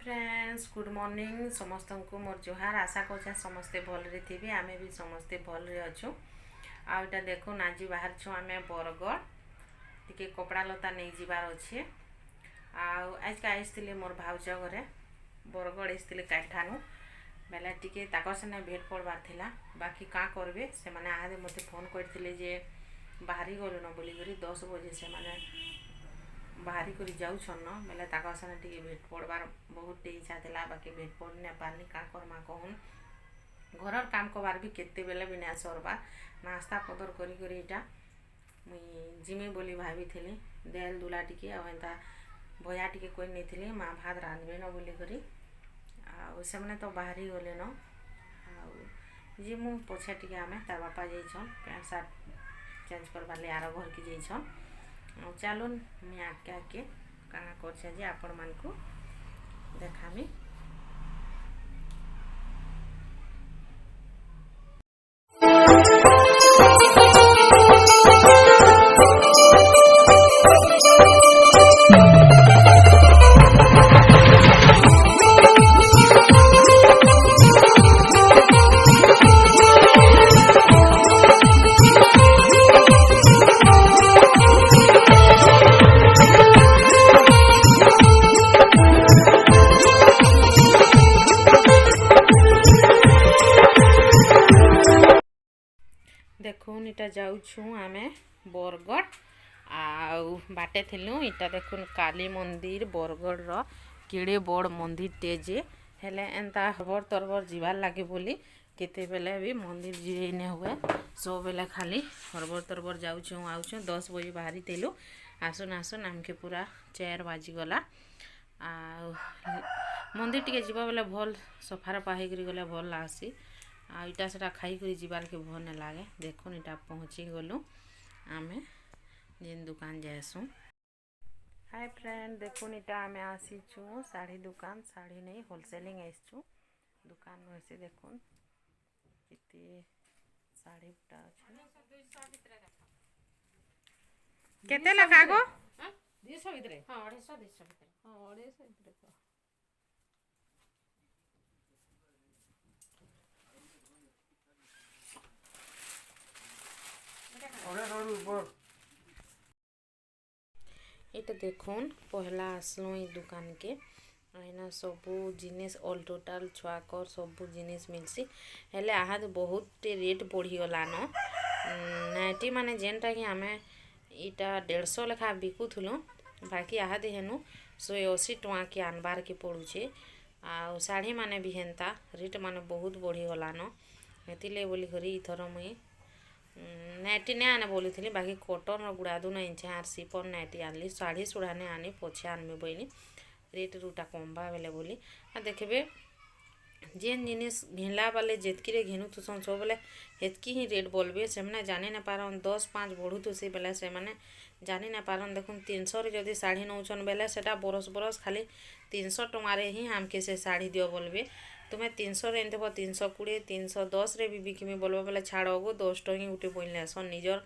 friends good morning समस्त को मोर जोहार आशा कर समस्ते भलरे थे आमे भी समस्ते भलरे अच्छु आउटा देखुन आज बाहर छु आमे बरगढ़ टिके कपड़ा लता नहीं जीवार अच्छे आज का आसती मोर भाउज घरे बरगढ़ आसते काठानु बेले टिके ताकर सेने भेट पड़बार थिला बाकी का करबे से माने आदे मते फोन करथिले जे बाहरी गलु न बोली 10 बजे से माने बाहरी कर जाऊन न बेले ताकर साने टिके भेट पड़बार बहुत इच्छा थिला बाकी भेट पड़ ना पारनी का करमा कहून घर काम करबार भी केते बेले भी ना सरबा नास्ता पदर करी करी इटा मुई जिमी बोली भाभी थिली देल दुला टिके आ एंता भया टिके कोई नहीं थिली माँ भात रांधबे न बोली करी आ से माने तो बाहरी गले न आ जी मु पछे टिके आमे तार बापा जाइछन पैंट शर्ट चेंज करबार ले आरो घर की जाइछन चलून मैं आके आके कहाँ कर आपण मान को देखामी देखुन इटा जाऊँ आमे बरगढ़ आउ बाटे थिलु इटा देखुन काली मंदिर बरगढ़ रो केड़े बड़ मंदिर टे जे हेले एंता हबर तरबर जीवार लागे बोली केते बेले भी मंदिर जी ने हुए सब बेले खाली हरबर तरबर जाऊँ आउछु 10 बजे बाहरी थिलु आसुन आसुन आमके पूरा 4 बाजी गला आ मंदिर टिके जीवा बेले भल सफार पाही करी गले भल लागसी आ इटा सेटा खाई करी जीवार के भल नहीं लागे देखुन इटा पहुँची गलु आमे जिन दुकान जाएसु हाय फ्रेंड देखुन इटा आमे आसीचु साड़ी दुकान साड़ी नहीं होलसेलिंग आइसु दुकान में से देखुन किती साड़ी बुटा अछि केते लगा गो 200 भितरे हां 250 भितरे हां 250 भितरे এটা দেখুন পহলা আসলো এই দোকানকে আইনা सबू जिनिस ऑल टोटल छुआकर सबू जिनिस मिलसी हेले आहाद बहुत रेट बढ़ी गलान नाइटी माने जेनटा कि आमे इटा 150 लेखा बिकुथुलु बाकी आहाद हेनु 180 टका के आनबार के पड़ुछे आ साड़ी माने भी हेंता रेट माने बहुत बढ़ी गलान हेतिले बोली करी इथर मुई नाइटी नहीं आने बोली थी बाकी कॉटन गुड़ादू नहीं इंचे आर सिपन नाइटी आनली साड़ी सुड़ा नहीं आनी पछे आनमी बोली रेट रूटा कमबा बेले बोली आ देखबे जेन जिनिस घिनला वाले जेतकी घेनु तो सब बेले हेतकी ही रेट बोलबे से मैंने जानी ना पारन 10-5 बढ़ू तो से बेले से मैंने जानी ना पारन देखुन 300 रे जदि साड़ी नौचन बेले सेटा बरस बरस खाली 300 टंगारे ही हमके से साड़ी दियो बोलबे तुम्हें 300 रे देव 320 310 रे भी बिकमी बोलबो बेले छाड़ गो 10 टंगी गुटे बोलले सन निजर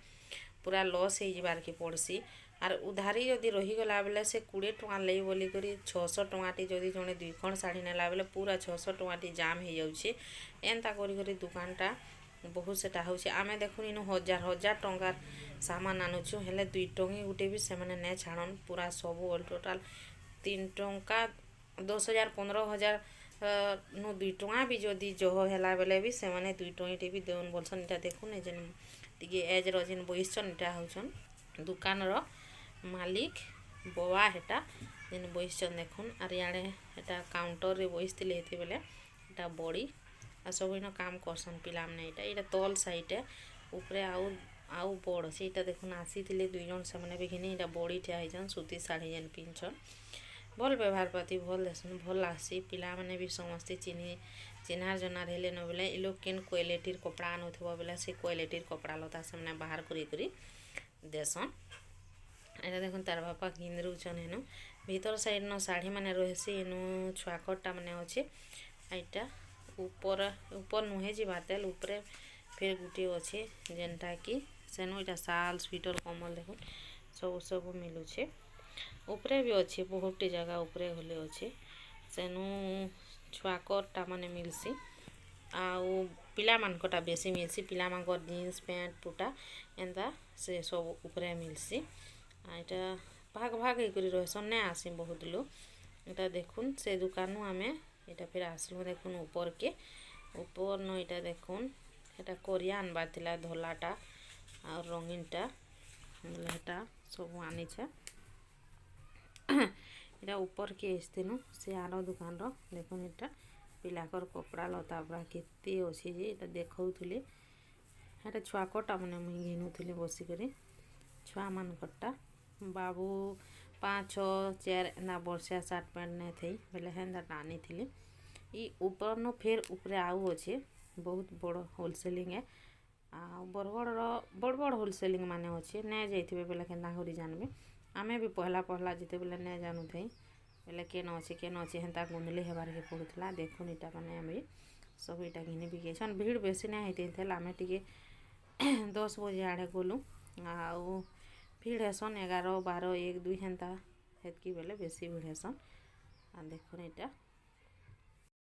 पूरा लॉस हो जिबार के पड़सी आर उधारी जदि रही गला बेले से 20 टका ले बोली करी 600 टकाटी जदि जने 2 खण साड़ी नेला बेले पूरा 600 टकाटी जाम हो जाउछे एंता करी करी दुकानटा बहुत सेटा होउछे आमे देखुन इनु हजार हजार टंकार सामान आनुछु हेले 2 टंगी गुटे भी से माने नै छाड़न पूरा सब ऑल टोटल 3 टंका 10,000 15,000 नो 2 टका भी जदि जह हैला बेले भी से माने 2 टंगी भी देउन बोलसन इटा देखुन जेन टिके एज रो जेन बइसन इटा होउछन दुकान रो मालिक बोआ हेटा जेन बइसन देखुन आर याडे हेटा काउंटर रे बइसतिले हेति बेले एटा बड़ी आ सब इन काम करसन पिला माने एटा तल साइड ऊपरे आउ बड़ से एटा देखुन आसीतिले 2 जन से माने भी घिनी एटा बड़ी ठा हिजन सूती साड़ी जेन पिनछन भल व्यवहार पाती भल देसन भल लागसी पिला माने भी समस्ते चिन्हार जनार हेले न बेले इ लोग केन क्वालिटीर कपड़ा आनुथबो बेले से क्वालिटीर कपड़ा लता से माने बाहर करी करी देसन एटा देखुन तार बापा किंदरुछन हेनु भीतर साइड न साड़ी माने रहसी एनु छुआकटा माने अछि एटा ऊपर ऊपर नुहे जी बातेल ऊपरे फिर गुटी अछि जेनटा कि सेनु एटा साल स्वेटर कमल देखुन सब सब मिलुछे ऊपरे भी अच्छे बहुत जगह ऊपरे होले अच्छे ସେନୁ ଛୁଆକରଟା ମାନେ ମିଲ୍ସି ଆଉ ପିଲାମାନଙ୍କଟା ବେଶୀ ମିଲ୍ସି ପିଲାମାନଙ୍କର ଜିନ୍ସ ପ୍ୟାଣ୍ଟ ପୁଟା ଏନ୍ତା ସେ ସବୁ ଉପରେ ମିଲ୍ସି ଏଇଟା ଭାଗ ଭାଗ ହେଇକରି ରହେସନ୍ ନାଇଁ ଆସି ବହୁତ ଲୋକ ଏଇଟା ଦେଖୁନ୍ ସେ ଦୁକାନୁ ଆମେ ଏଇଟା ଫେର୍ ଆସିଲୁ ଦେଖୁନ୍ ଉପରକେ ଉପରନ ଏଇଟା ଦେଖୁନ୍ ଏଇଟା କୋରିଆ ଆନବାର ଥିଲା ଧଲାଟା ଆଉ ରଙ୍ଗୀନଟା ବୋଲେ ହେଟା ସବୁ ଆନିଛେ ଏଇଟା ଉପରକେ ଆସିଥିନୁ ସେ ଆର ଦୁକାନର ଦେଖୁନ୍ ଏଇଟା ପିଲାକର କପଡ଼ା ଲତା ପୁରା କେତେ ଅଛି ଯେ ଏଇଟା ଦେଖାଉଥିଲି ହେଟା ଛୁଆକରଟା ମାନେ ମୁଇଁ ଘିନୁଥିଲି ବସିକରି ଛୁଆମାନଙ୍କରଟା ବାବୁ 5 6 4 ଏନ୍ତା ବର୍ଷିଆ ସାର୍ଟ ପ୍ୟାଣ୍ଟ ନାଇଁ ଥାଇ ବେଲେ ହେନ୍ତାଟା ଆନିଥିଲି ଇ ଉପରନ ଫେର୍ ଉପରେ ଆଉ ଅଛେ ବହୁତ ବଡ଼ ହୋଲସେଲିଂ ଆଉ ବରଗଡ଼ର ବଡ଼ ବଡ଼ ହୋଲସେଲିଂ ମାନେ ଅଛେ ନାଇଁ ଯାଇଥିବେ ବେଲେ କେନ୍ତା କରି ଜାନବେ ଆମେ ବି ପହଲା ଯେତେବେଲେ ନାଇଁ ଜାନୁଥାଇ ବେଲେ କେନ୍ ଅଛି ହେନ୍ତା ଗୁନ୍ଦଲି ହେବାରକେ ପଡ଼ୁଥିଲା ଦେଖୁନ୍ ଇଟା ମାନେ ଆମେ ସବୁ ଇଟା ଘିନି ବି ଯାଇଛନ୍ ଭିଡ଼ ବେଶୀ ନାଇଁ ହେଇଥିଲା ଆମେ ଟିକେ 10 ବଜେ ଆଡ଼େ ଗଲୁ ଆଉ ଭିଡ଼ ହେସନ୍ 11 12 1 2 ହେନ୍ତା ହେତ୍କି ବେଲେ ବେଶୀ ଭିଡ଼ ହେସନ୍ ଆଉ ଦେଖୁନ୍ ଇଟା